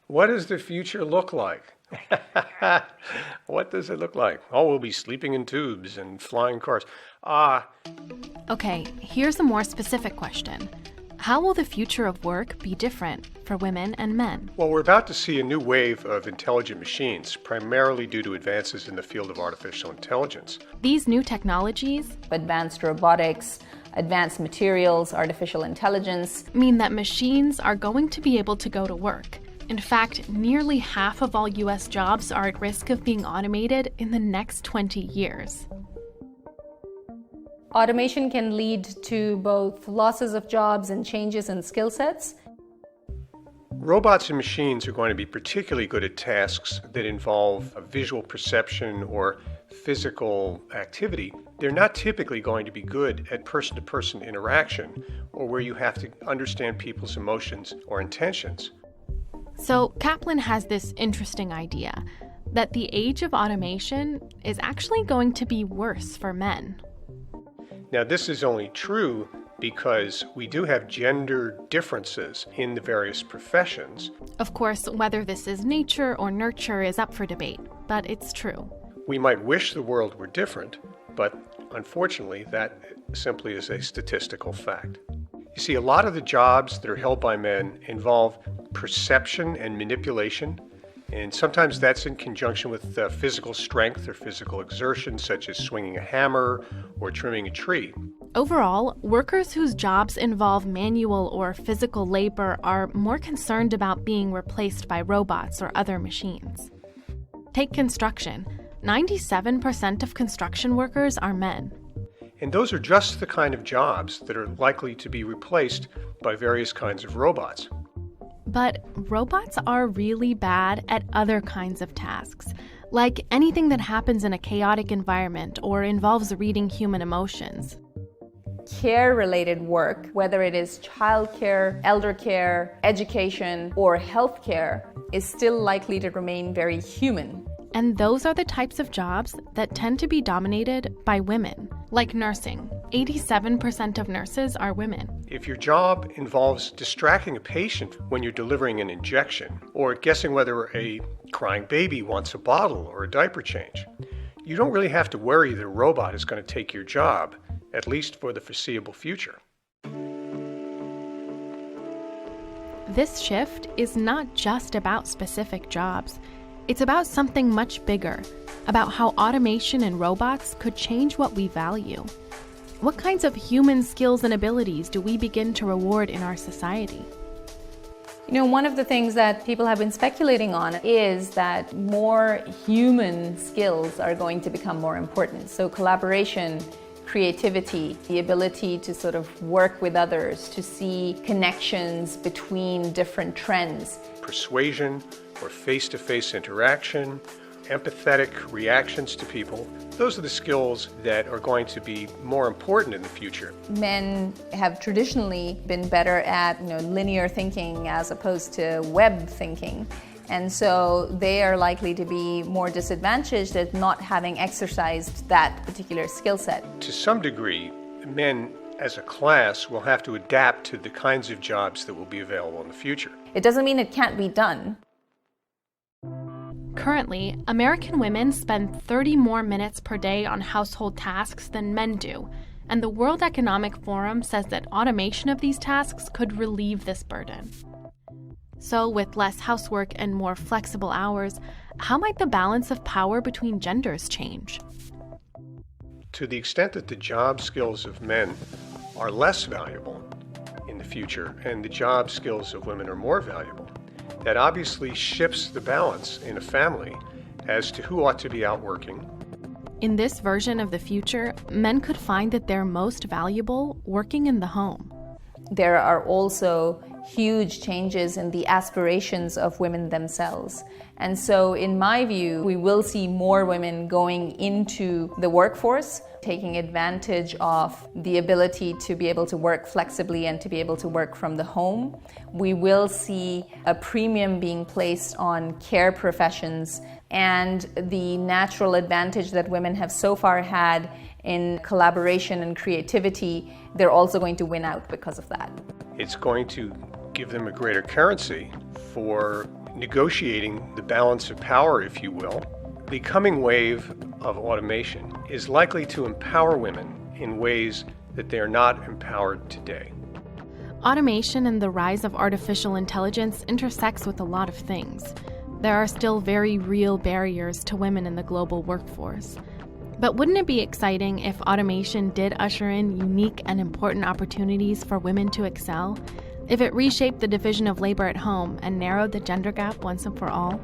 What does the future look like? What does it look like? Oh, we'll be sleeping in tubes and flying cars. Okay, here's a more specific question. How will the future of work be different for women and men? Well, we're about to see a new wave of intelligent machines, primarily due to advances in the field of artificial intelligence. These new technologies Advanced robotics, advanced materials, artificial intelligence. mean that machines are going to be able to go to work. In fact, nearly half of all U.S. jobs are at risk of being automated in the next 20 years. Automation can lead to both losses of jobs and changes in skill sets. Robots and machines are going to be particularly good at tasks that involve a visual perception or physical activity. They're not typically going to be good at person-to-person interaction or where you have to understand people's emotions or intentions. So Kaplan has this interesting idea that the age of automation is actually going to be worse for men. Now, this is only true because we do have gender differences in the various professions. Of course, whether this is nature or nurture is up for debate, but it's true. We might wish the world were different, but unfortunately, that simply is a statistical fact. You see, a lot of the jobs that are held by men involve perception and manipulation, and sometimes that's in conjunction with physical strength or physical exertion, such as swinging a hammer or trimming a tree. Overall, workers whose jobs involve manual or physical labor are more concerned about being replaced by robots or other machines. Take construction. 97% of construction workers are men. And those are just the kind of jobs that are likely to be replaced by various kinds of robots. But robots are really bad at other kinds of tasks, like anything that happens in a chaotic environment or involves reading human emotions. Care-related work, whether it is childcare, elder care, education, or healthcare, is still likely to remain very human. And those are the types of jobs that tend to be dominated by women, like nursing. 87% of nurses are women. If your job involves distracting a patient when you're delivering an injection, or guessing whether a crying baby wants a bottle or a diaper change, you don't really have to worry that a robot is going to take your job, at least for the foreseeable future. This shift is not just about specific jobs. It's about something much bigger, about how automation and robots could change what we value. What kinds of human skills and abilities do we begin to reward in our society? You know, one of the things that people have been speculating on is that more human skills are going to become more important. So collaboration, creativity, the ability to sort of work with others, to see connections between different trends. Persuasion or face-to-face interaction, empathetic reactions to people, those are the skills that are going to be more important in the future. Men have traditionally been better at linear thinking as opposed to web thinking. And so they are likely to be more disadvantaged at not having exercised that particular skill set. To some degree, men as a class will have to adapt to the kinds of jobs that will be available in the future. It doesn't mean it can't be done. Currently, American women spend 30 more minutes per day on household tasks than men do, and the World Economic Forum says that automation of these tasks could relieve this burden. So, with less housework and more flexible hours, how might the balance of power between genders change? To the extent that the job skills of men are less valuable in the future and the job skills of women are more valuable, that obviously shifts the balance in a family as to who ought to be out working. In this version of the future, men could find that they're most valuable working in the home. There are also huge changes in the aspirations of women themselves. And so in my view, we will see more women going into the workforce, taking advantage of the ability to be able to work flexibly and to be able to work from the home. We will see a premium being placed on care professions and the natural advantage that women have so far had in collaboration and creativity. They're also going to win out because of that. It's going to give them a greater currency for negotiating the balance of power, if you will, the coming wave of automation is likely to empower women in ways that they are not empowered today. Automation and the rise of artificial intelligence intersects with a lot of things. There are still very real barriers to women in the global workforce. But wouldn't it be exciting if automation did usher in unique and important opportunities for women to excel? If it reshaped the division of labor at home and narrowed the gender gap once and for all?